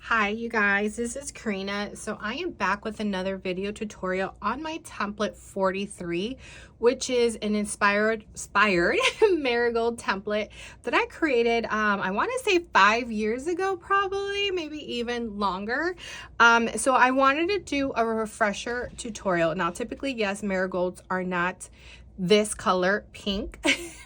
Hi you guys, this is Karina. So I am back with another video tutorial on my template 43, which is an inspired marigold template that I created I want to say 5 years ago, probably maybe even longer. So I wanted to do a refresher tutorial. Now typically, yes, marigolds are not this color pink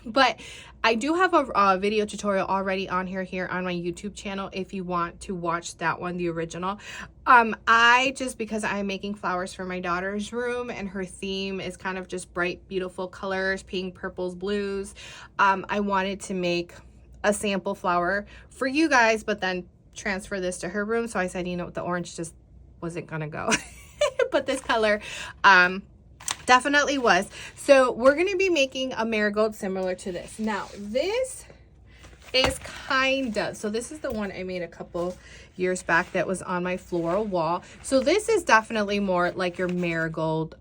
but I do have a video tutorial already on here on my YouTube channel if you want to watch that one, the original. I just, because I'm making flowers for my daughter's room and her theme is kind of just bright beautiful colors, pink, purples, blues, I wanted to make a sample flower for you guys but then transfer this to her room. So I said, you know, the orange just wasn't gonna go but this color definitely was. So we're going to be making a marigold similar to this. Now this is so this is the one I made a couple years back that was on my floral wall. So this is definitely more like your marigold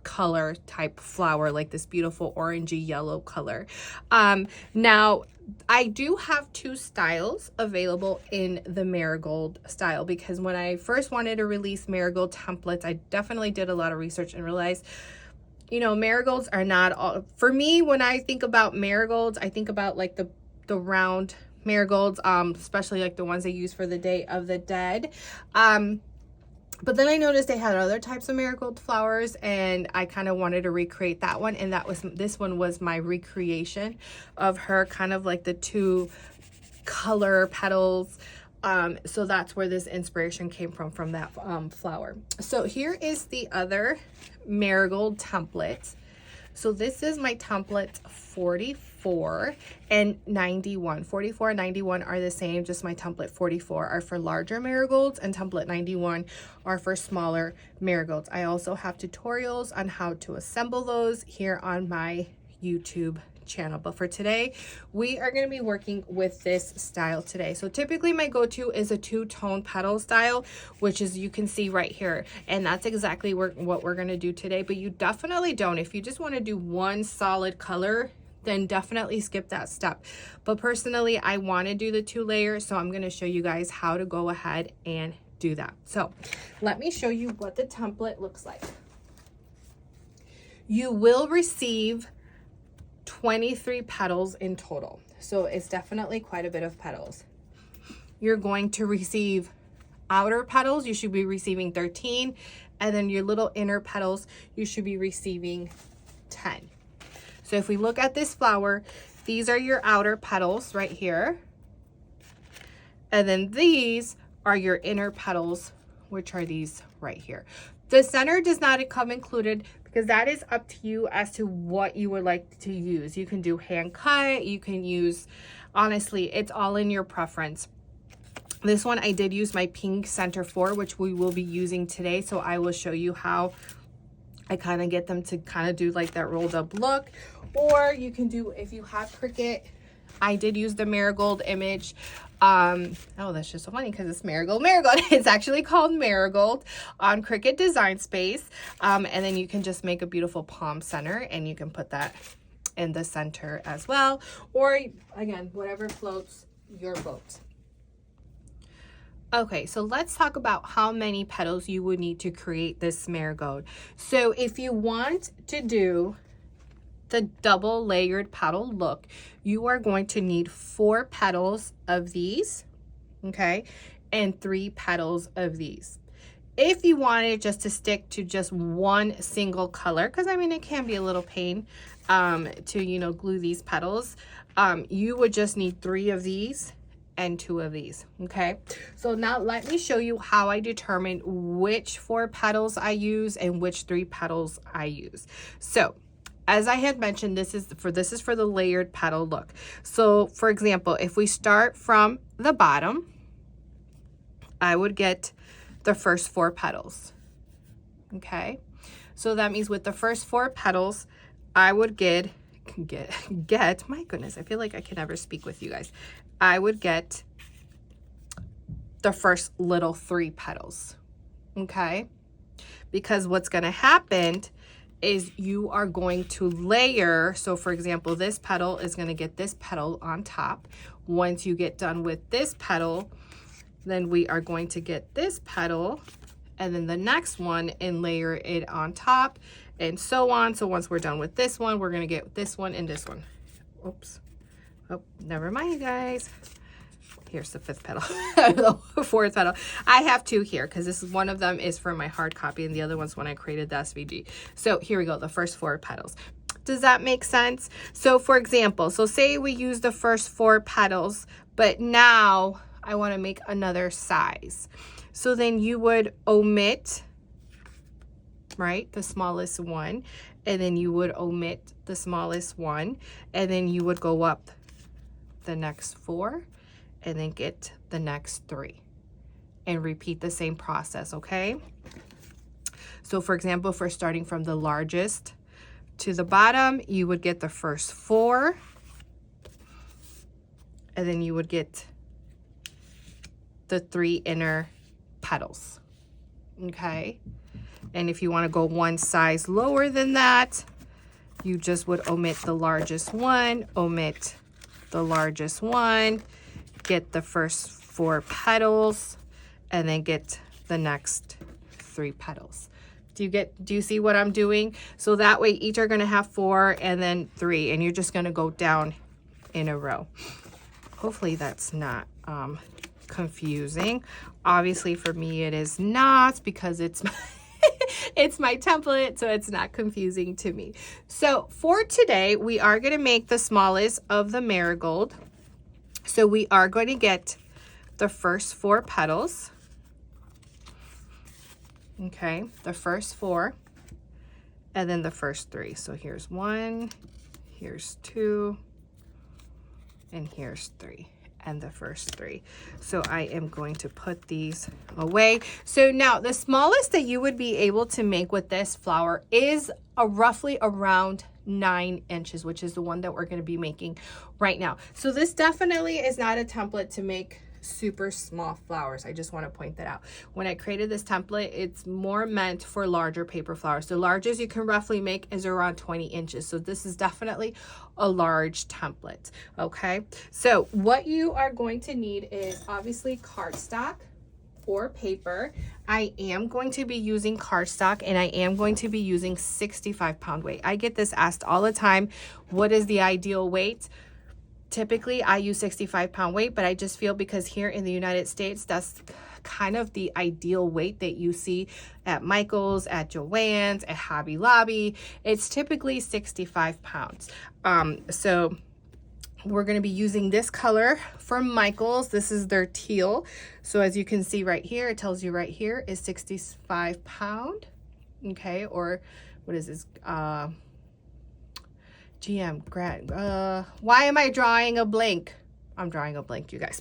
color type flower, like this beautiful orangey yellow color. Now I do have two styles available in the marigold style, because when I first wanted to release marigold templates, I definitely did a lot of research and realized, you know, marigolds are not all for me. When I think about marigolds, I think about like the round marigolds, especially like the ones they use for the Day of the Dead. But then I noticed they had other types of marigold flowers and I kind of wanted to recreate that one. And this one was my recreation of her, kind of like the two color petals. So that's where this inspiration came from that flower. So here is the other marigold template. So this is my template 44 and 91. 44 and 91 are the same, just my template 44 are for larger marigolds and template 91 are for smaller marigolds. I also have tutorials on how to assemble those here on my YouTube channel, but for today we are going to be working with this style today. So typically my go-to is a two-tone petal style, which is, you can see right here, and that's exactly what we're going to do today. But you definitely don't, if you just want to do one solid color, then definitely skip that step. But personally, I want to do the two layers, so I'm going to show you guys how to go ahead and do that. So let me show you what the template looks like. You will receive 23 petals in total, so it's definitely quite a bit of petals. You're going to receive outer petals, you should be receiving 13, and then your little inner petals, you should be receiving 10. So if we look at this flower, these are your outer petals right here, and then these are your inner petals, which are these right here. The center does not come included because that is up to you as to what you would like to use. You can do hand cut, you can use, honestly, it's all in your preference. This one I did use my pink center for, which we will be using today. So I will show you how I kind of get them to kind of do like that rolled up look. Or you can do, if you have Cricut, I did use the marigold image. Oh, that's just so funny because it's marigold. It's actually called Marigold on Cricut Design Space. And then you can just make a beautiful palm center and you can put that in the center as well. Or again, whatever floats your boat. Okay, so let's talk about how many petals you would need to create this marigold. So if you want to do the double layered petal look, you are going to need 4 petals of these, okay, and 3 petals of these. If you wanted just to stick to just one single color, because I mean it can be a little pain to, you know, glue these petals, you would just need 3 of these and 2 of these. Okay, so now let me show you how I determine which 4 petals I use and which 3 petals I use. So as I had mentioned, this is for the layered petal look. So for example, if we start from the bottom, I would get the first 4 petals. Okay, so that means with the first 4 petals, I would get, my goodness, I feel like I can never speak with you guys. I would get the first little 3 petals. Okay, because what's going to happen is you are going to layer. So for example, this petal is going to get this petal on top. Once you get done with this petal, then we are going to get this petal and then the next one and layer it on top and so on. So once we're done with this one, we're gonna get this one and this one. Oops. Oh, never mind, you guys. Here's the fifth petal, the fourth petal. I have two here because this is one of them is for my hard copy and the other one's when I created the SVG. So here we go, the first 4 petals. Does that make sense? So for example, so say we use the first 4 petals, but now I want to make another size. So then you would omit, right, the smallest one, and then you would omit the smallest one, and then you would go up the next 4 and then get the next 3 and repeat the same process, okay? So for example, if we're starting from the largest to the bottom, you would get the first 4 and then you would get the 3 inner petals, okay? And if you want to go one size lower than that, you just would omit the largest one, omit the largest one, get the first 4 petals, and then get the next 3 petals. Do you see what I'm doing? So that way each are going to have 4 and then 3, and you're just going to go down in a row. Hopefully that's not confusing. Obviously for me it is not, because it's it's my template, so it's not confusing to me. So for today, we are going to make the smallest of the marigold. So we are going to get the first 4 petals. Okay, the first 4, and then the first 3. So here's 1, here's 2, and here's 3, and the first 3. So I am going to put these away. So now the smallest that you would be able to make with this flower is roughly around 9 inches, which is the one that we're going to be making right now. So this definitely is not a template to make super small flowers. I just want to point that out. When I created this template, it's more meant for larger paper flowers. The largest you can roughly make is around 20 inches. So this is definitely a large template. Okay, so what you are going to need is obviously cardstock or paper. I am going to be using cardstock, and I am going to be using 65-pound weight. I get this asked all the time, what is the ideal weight? Typically I use 65-pound weight, but I just feel because here in the United States, that's kind of the ideal weight that you see at Michael's, at Joann's, at Hobby Lobby. It's typically 65 pounds. So we're going to be using this color from Michael's. This is their teal. So as you can see right here, it tells you right here is 65 pound. Okay, or what is this? GM Grant. Why am I drawing a blank? I'm drawing a blank, you guys.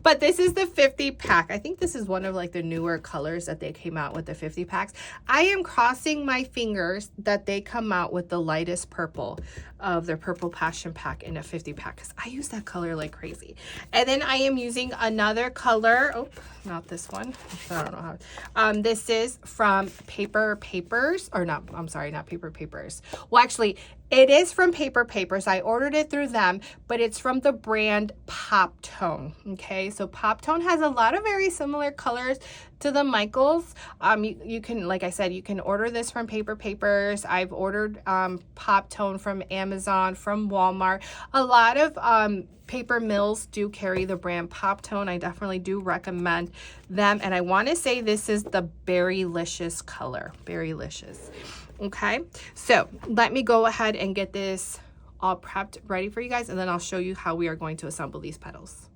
But this is the 50 pack. I think this is one of like the newer colors that they came out with, the 50 packs. I am crossing my fingers that they come out with the lightest purple of their purple passion pack in a 50 pack, because I use that color like crazy. And then I am using another color. Oh, not this one. I don't know how. This is from Paper Papers, or not, I'm sorry, not Paper Papers. Well, actually, it is from Paper Papers. I ordered it through them, but it's from the brand Pop Tone. Okay, so Pop Tone has a lot of very similar colors to the Michaels. You can, like I said, you can order this from Paper Papers. I've ordered Pop Tone from Amazon, from Walmart. A lot of paper mills do carry the brand Pop Tone. I definitely do recommend them. And I want to say this is the Berrylicious color. Berrylicious. Okay, so let me go ahead and get this all prepped ready for you guys, and then I'll show you how we are going to assemble these petals.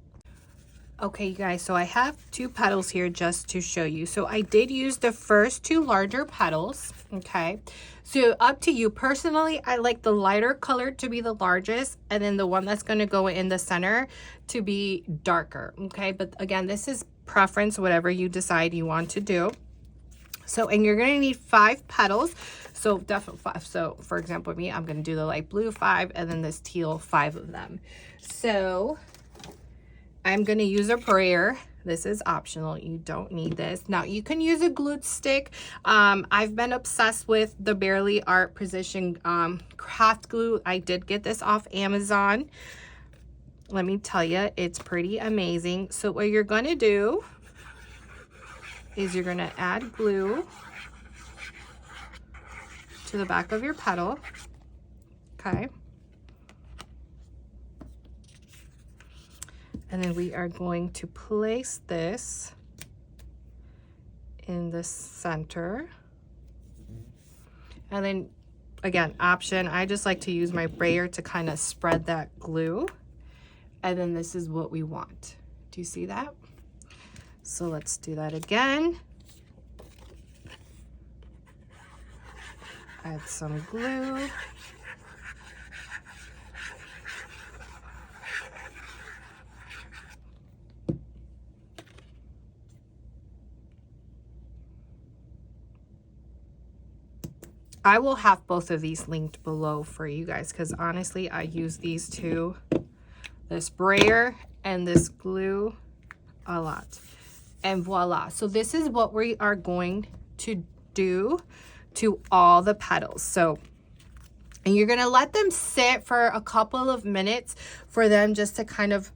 Okay, you guys, so I have 2 petals here just to show you. So I did use the first 2 larger petals. Okay, so up to you. Personally, I like the lighter color to be the largest, and then the one that's going to go in the center to be darker. Okay, but again, this is preference, whatever you decide you want to do. So, and you're going to need 5 petals. So definitely 5. So for example, me, I'm going to do the light blue 5, and then this teal 5 of them. So I'm going to use a brayer. This is optional. You don't need this. Now you can use a glued stick. I've been obsessed with the Bearly Art Precision craft glue. I did get this off Amazon. let me tell you, it's pretty amazing. So what you're going to do is you're going to add glue to the back of your petal. Okay. And then we are going to place this in the center. And then again, option, I just like to use my brayer to kind of spread that glue. And then this is what we want. Do you see that? So let's do that again. Add some glue. I will have both of these linked below for you guys because honestly, I use these two, this brayer and this glue, a lot. And voila. So this is what we are going to do to all the petals. So, and you're going to let them sit for a couple of minutes for them just to kind of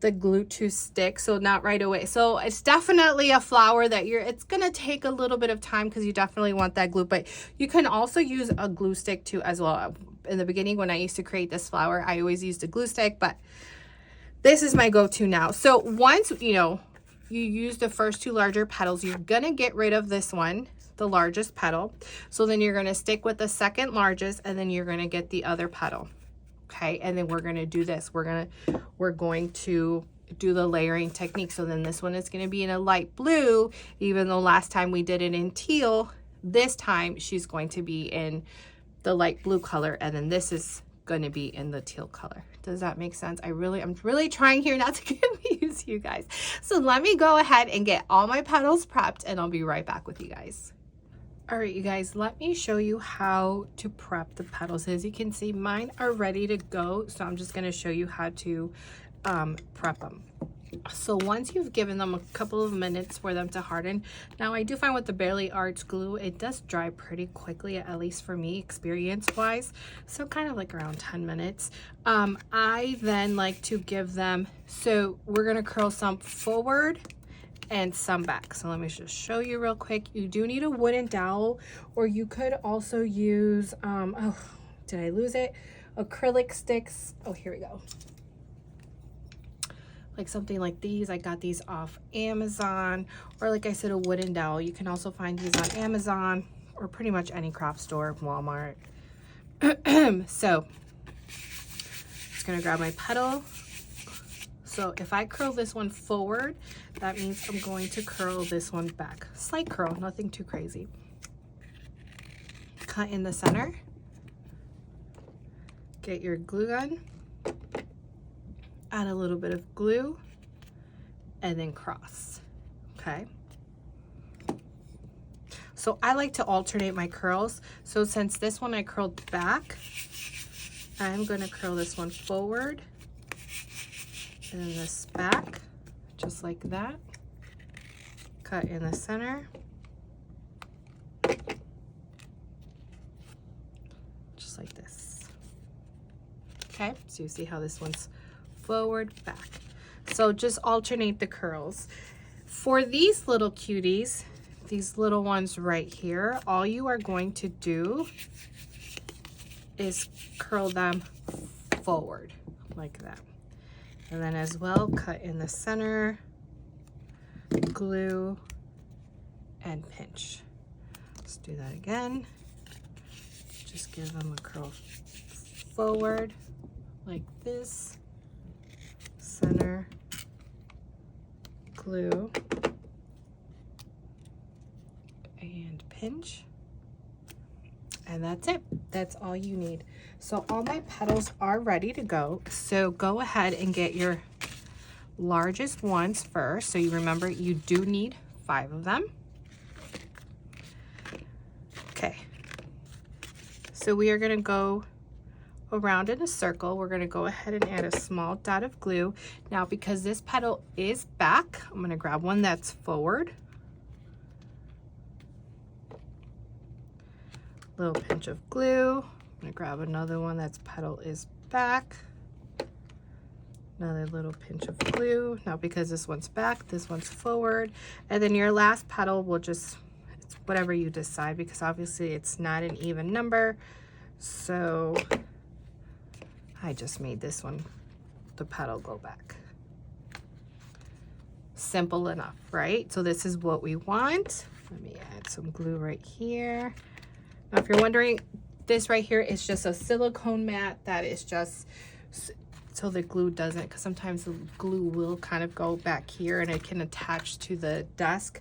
the glue to stick, so not right away. So it's definitely a flower that it's gonna take a little bit of time because you definitely want that glue, but you can also use a glue stick too as well. In the beginning when I used to create this flower, I always used a glue stick, but this is my go-to now. So once you use the first two larger petals, you're gonna get rid of this one, the largest petal. So then you're gonna stick with the second largest, and then you're gonna get the other petal. Okay, and then we're gonna do this. We're going to do the layering technique. So then this one is gonna be in a light blue, even though last time we did it in teal. This time she's going to be in the light blue color, and then this is gonna be in the teal color. Does that make sense? I'm really trying here not to confuse you guys. So let me go ahead and get all my petals prepped, and I'll be right back with you guys. All right, you guys, let me show you how to prep the petals. As you can see, mine are ready to go. So I'm just gonna show you how to prep them. So once you've given them a couple of minutes for them to harden, now I do find with the Barely Arts glue, it does dry pretty quickly, at least for me, experience-wise. So kind of like around 10 minutes. I then like to give them, so we're gonna curl some forward and some back. So let me just show you real quick. You do need a wooden dowel, or you could also use, oh, did I lose it? Acrylic sticks. Oh, here we go. Like something like these. I got these off Amazon, or like I said, a wooden dowel. You can also find these on Amazon or pretty much any craft store, Walmart. So, just gonna grab my petal. So if I curl this one forward, that means I'm going to curl this one back. Slight curl, nothing too crazy. Cut in the center. Get your glue gun. Add a little bit of glue. And then cross. Okay. So I like to alternate my curls. So since this one I curled back, I'm going to curl this one forward. And then this back, just like that. Cut in the center. Just like this. Okay, so you see how this one's forward, back. So just alternate the curls. For these little cuties, these little ones right here, all you are going to do is curl them forward like that. And then as well, cut in the center, glue, and pinch. Let's do that again. Just give them a curl forward like this, center, glue, and pinch. And that's it. That's all you need. So all my petals are ready to go. So go ahead and get your largest ones first. So you remember you do need 5 of them. Okay. So we are going to go around in a circle. We're going to go ahead and add a small dot of glue. Now because this petal is back, I'm going to grab one that's forward. Little pinch of glue. I'm gonna grab another one that's petal is back. Another little pinch of glue. Now because this one's back, this one's forward. And then your last petal will just, it's whatever you decide, because obviously it's not an even number. So I just made this one, the petal go back. Simple enough, right? So this is what we want. Let me add some glue right here. Now if you're wondering, this right here is just a silicone mat that is just so the glue doesn't, because sometimes the glue will kind of go back here and it can attach to the desk,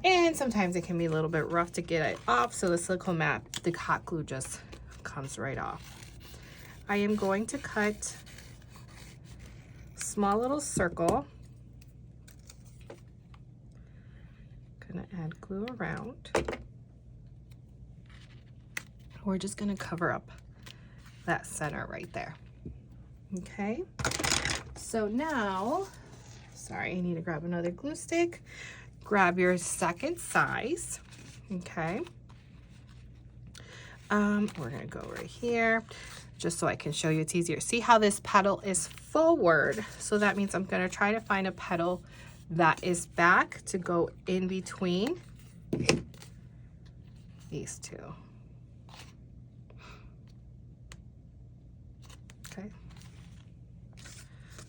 and sometimes it can be a little bit rough to get it off. So the silicone mat, the hot glue just comes right off. I am going to cut a small little circle. Gonna add glue around. We're just gonna cover up that center right there. Okay, so now, sorry, I need to grab another glue stick. Grab your second size, okay. We're gonna go right here, just so I can show you it's easier. See how this petal is forward? So that means I'm gonna try to find a petal that is back to go in between these two. Okay.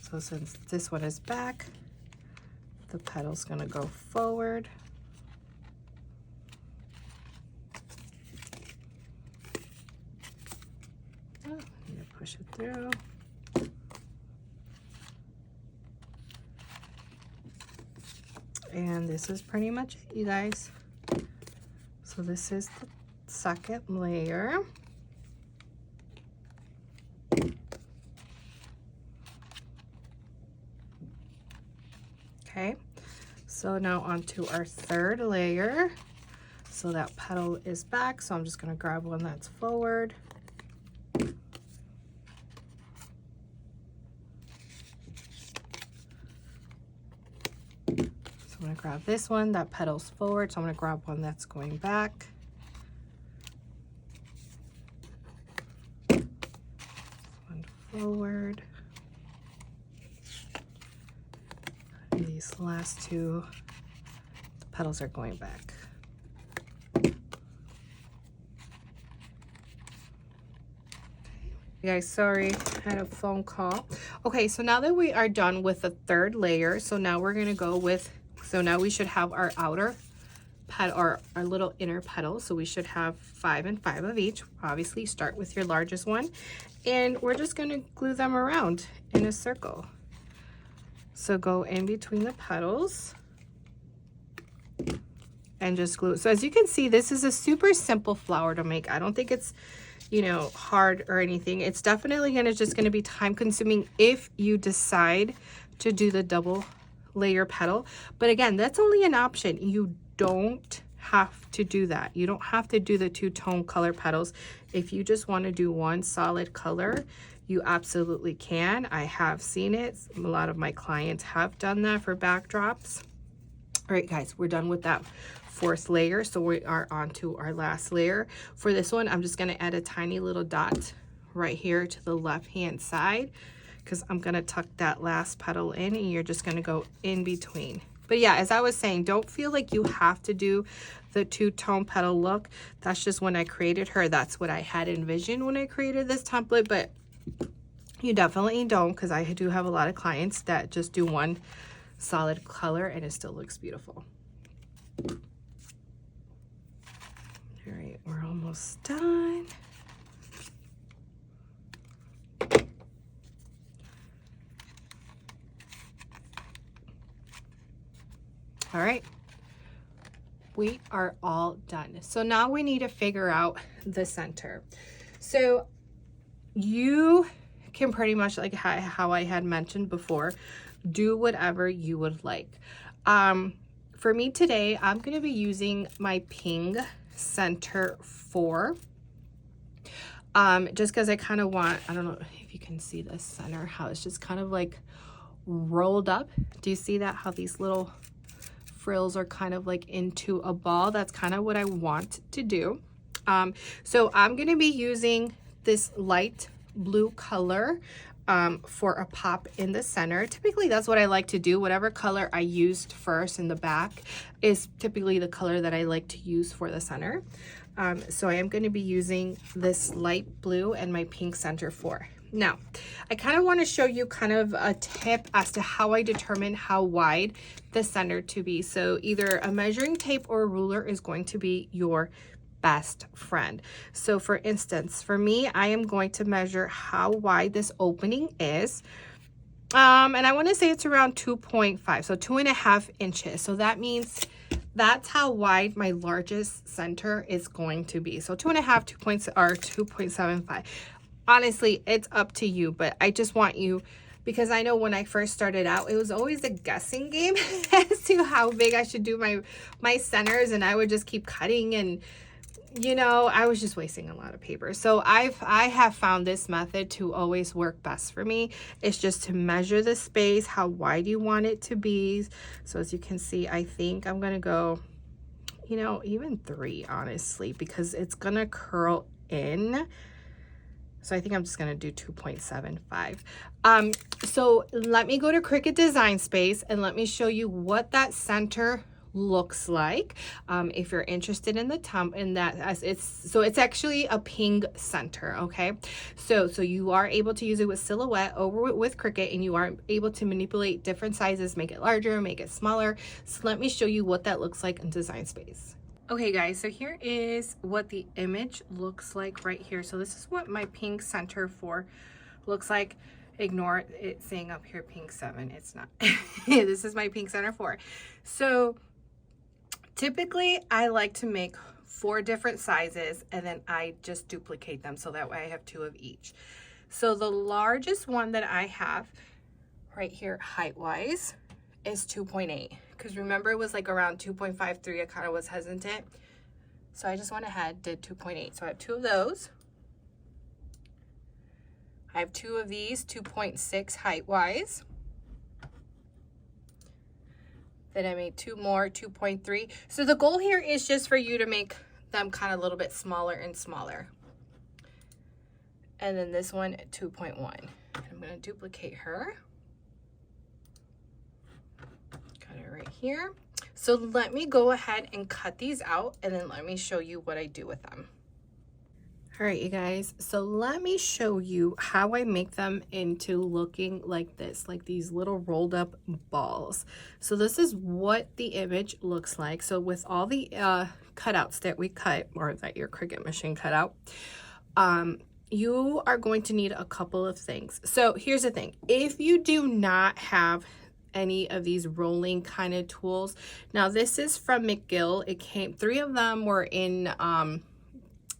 So since this one is back, the petal's gonna go forward. Oh, I'm gonna push it through. And this is pretty much it, you guys. So this is the second layer. Okay, so now onto our third layer. So that petal is back, so I'm just gonna grab one that's forward. So I'm gonna grab this one, that petal's forward, so I'm gonna grab one that's going back. One forward. These last two, the petals are going back. You guys, sorry, I had a phone call. Okay, so now that we are done with the third layer, so now we're gonna go with, so now we should have our outer petal, or our little inner petals. So we should have 5 and 5 of each. Obviously start with your largest one, and we're just gonna glue them around in a circle. So go in between the petals and just glue. So as you can see, this is a super simple flower to make. I don't think it's, you know, hard or anything. It's definitely just gonna be time consuming if you decide to do the double layer petal. But again, that's only an option. You don't have to do that. You don't have to do the two-tone color petals. If you just want to do one solid color, you absolutely can. I have seen it. A lot of my clients have done that for backdrops. All right, guys, we're done with that fourth layer. So we are on to our last layer. For this one, I'm just gonna add a tiny little dot right here to the left-hand side, because I'm gonna tuck that last petal in, and you're just gonna go in between. But yeah, as I was saying, don't feel like you have to do the two-tone petal look. That's just when I created her. That's what I had envisioned when I created this template, but you definitely don't, because I do have a lot of clients that just do one solid color and it still looks beautiful. All right, we're almost done. All right, we are all done. So now we need to figure out the center. So you can pretty much, like how I had mentioned before, do whatever you would like. For me today, I'm going to be using my Ping Center 4. Just because I kind of want, I don't know if you can see the center, how it's just kind of like rolled up. Do you see that? How these little frills are kind of like into a ball. That's kind of what I want to do. So I'm going to be using this light blue color. for a pop in the center. Typically that's what I like to do. Whatever color I used first in the back is typically the color that I like to use for the center. So I am going to be using this light blue and my pink center for. Now, I kind of want to show you kind of a tip as to how I determine how wide the center to be. So either a measuring tape or a ruler is going to be your best friend. So for instance, for me, I am going to measure how wide this opening is. And I want to say it's around 2.5, so 2.5 inches. So that means that's how wide my largest center is going to be. So 2.5, 2.75. Honestly, it's up to you, but I just want you, because I know when I first started out, it was always a guessing game as to how big I should do my centers, and I would just keep cutting, and you know, I was just wasting a lot of paper. So I have found this method to always work best for me. It's just to measure the space, how wide you want it to be. So as you can see, I think I'm gonna go, you know, even 3, honestly, because it's gonna curl in. So I think I'm just gonna do 2.75. So let me go to Cricut Design Space and let me show you what that center looks like. If you're interested in the it's actually a ping center. Okay, so you are able to use it with silhouette over with Cricut, and you are able to manipulate different sizes, make it larger, make it smaller. So let me show you what that looks like in Design Space. Okay guys, so here is what the image looks like right here. So this is what my pink center for looks like. Ignore it saying up here pink 7, it's not. This is my pink center 4. So typically I like to make 4 different sizes, and then I just duplicate them so that way I have 2 of each. So the largest one that I have right here height wise is 2.8, because remember it was like around 2.53. I kind of was hesitant, so I just went ahead, did 2.8. So I have 2 of those. I have 2 of these 2.6 height wise. Then I made 2 more 2.3. So the goal here is just for you to make them kind of a little bit smaller and smaller. And then this one 2.1. I'm going to duplicate her. Got it right here. So let me go ahead and cut these out, and then let me show you what I do with them. All right, you guys, so let me show you how I make them into looking like this, like these little rolled up balls. So this is what the image looks like. So with all the cutouts that we cut, or that your Cricut machine cut out, you are going to need a couple of things. So here's the thing. If you do not have any of these rolling kind of tools, now this is from McGill. It came, 3 of them were in,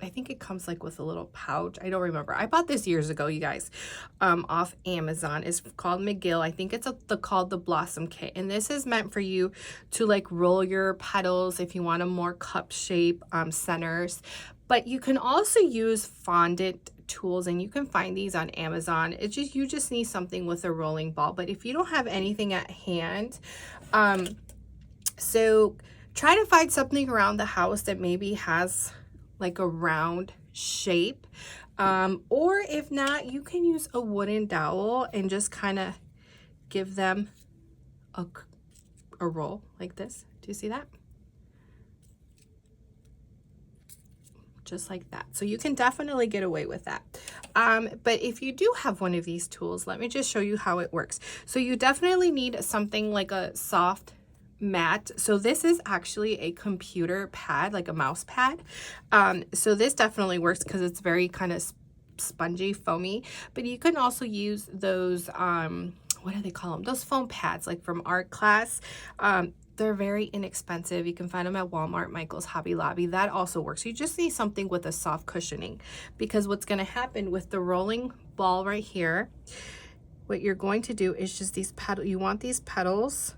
I think it comes like with a little pouch. I don't remember. I bought this years ago, you guys, off Amazon. It's called McGill. I think it's called the Blossom Kit. And this is meant for you to like roll your petals if you want a more cup shape centers. But you can also use fondant tools, and you can find these on Amazon. It's just, you just need something with a rolling ball. But if you don't have anything at hand, so try to find something around the house that maybe has like a round shape, or if not, you can use a wooden dowel and just kind of give them a roll like this. Do you see that? Just like that. So you can definitely get away with that. But if you do have one of these tools, let me just show you how it works. So you definitely need something like a soft mat. So this is actually a computer pad, like a mouse pad. So this definitely works because it's very kind of spongy, foamy. But you can also use those, what do they call them? Those foam pads, like from art class. They're very inexpensive. You can find them at Walmart, Michael's, Hobby Lobby. That also works. You just need something with a soft cushioning, because what's going to happen with the rolling ball right here, what you're going to do is just these petals. You want these petals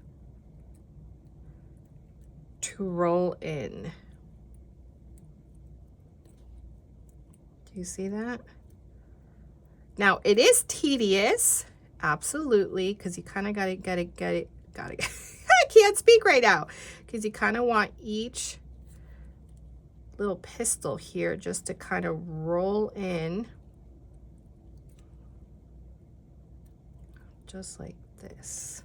to roll in. Do you see that? Now it is tedious, absolutely, because you kind of gotta I can't speak right now, because you kind of want each little pistil here just to kind of roll in just like this.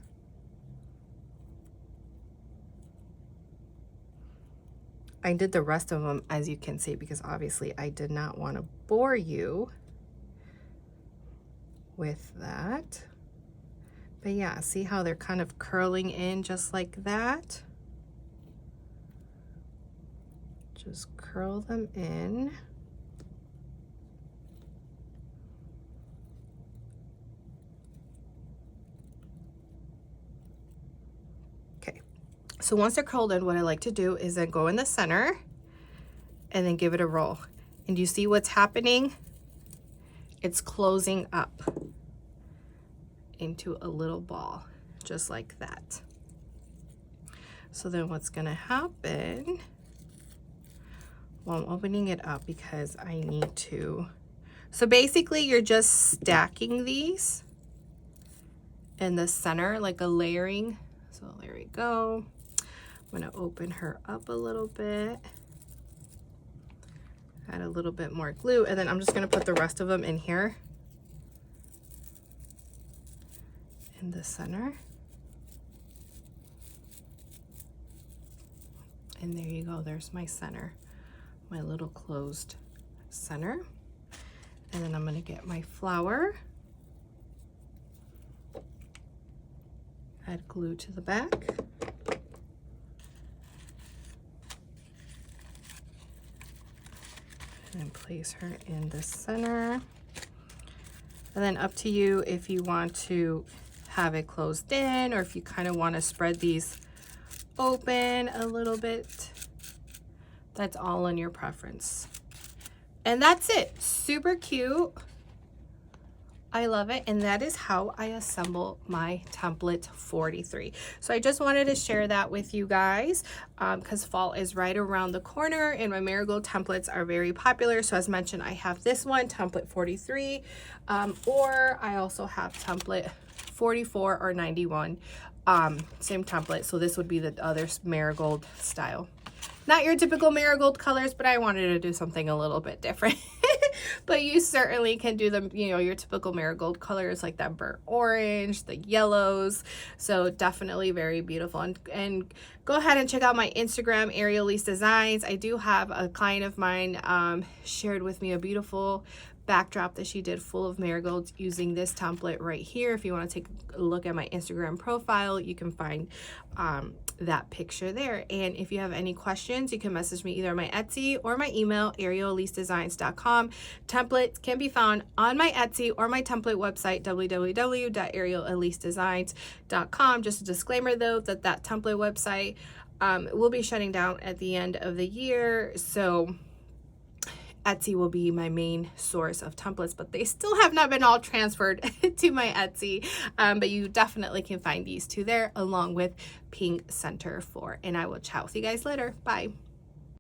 I did the rest of them, as you can see, because obviously I did not want to bore you with that. But yeah, see how they're kind of curling in just like that? Just curl them in. So once they're curled in, what I like to do is then go in the center and then give it a roll. And you see what's happening? It's closing up into a little ball, just like that. So then what's gonna happen, well, I'm opening it up because I need to. So basically you're just stacking these in the center, like a layering. So there we go. I'm gonna open her up a little bit, add a little bit more glue, and then I'm just gonna put the rest of them in here in the center. And there you go, there's my center, my little closed center. And then I'm gonna get my flower, add glue to the back. And place her in the center. And then up to you if you want to have it closed in, or if you kind of want to spread these open a little bit. That's all in your preference. And that's it. Super cute. I love it, and that is how I assemble my template 43. So I just wanted to share that with you guys because fall is right around the corner and my marigold templates are very popular. So as mentioned, I have this one, template 43, or I also have template 44 or 91, same template. So this would be the other marigold style. Not your typical marigold colors, but I wanted to do something a little bit different. But you certainly can do them, you know, your typical marigold colors like that burnt orange, the yellows. So definitely very beautiful. And go ahead and check out my Instagram, Ariel Elise Designs. I do have a client of mine shared with me a beautiful backdrop that she did full of marigolds using this template right here. If you want to take a look at my Instagram profile, you can find that picture there. And if you have any questions, you can message me either on my Etsy or my email, arielelisedesigns.com. Templates can be found on my Etsy or my template website, www.arielelisedesigns.com. Just a disclaimer though, that template website will be shutting down at the end of the year. So Etsy will be my main source of templates, but they still have not been all transferred to my Etsy. But you definitely can find these two there along with Pink Center 4. And I will chat with you guys later. Bye.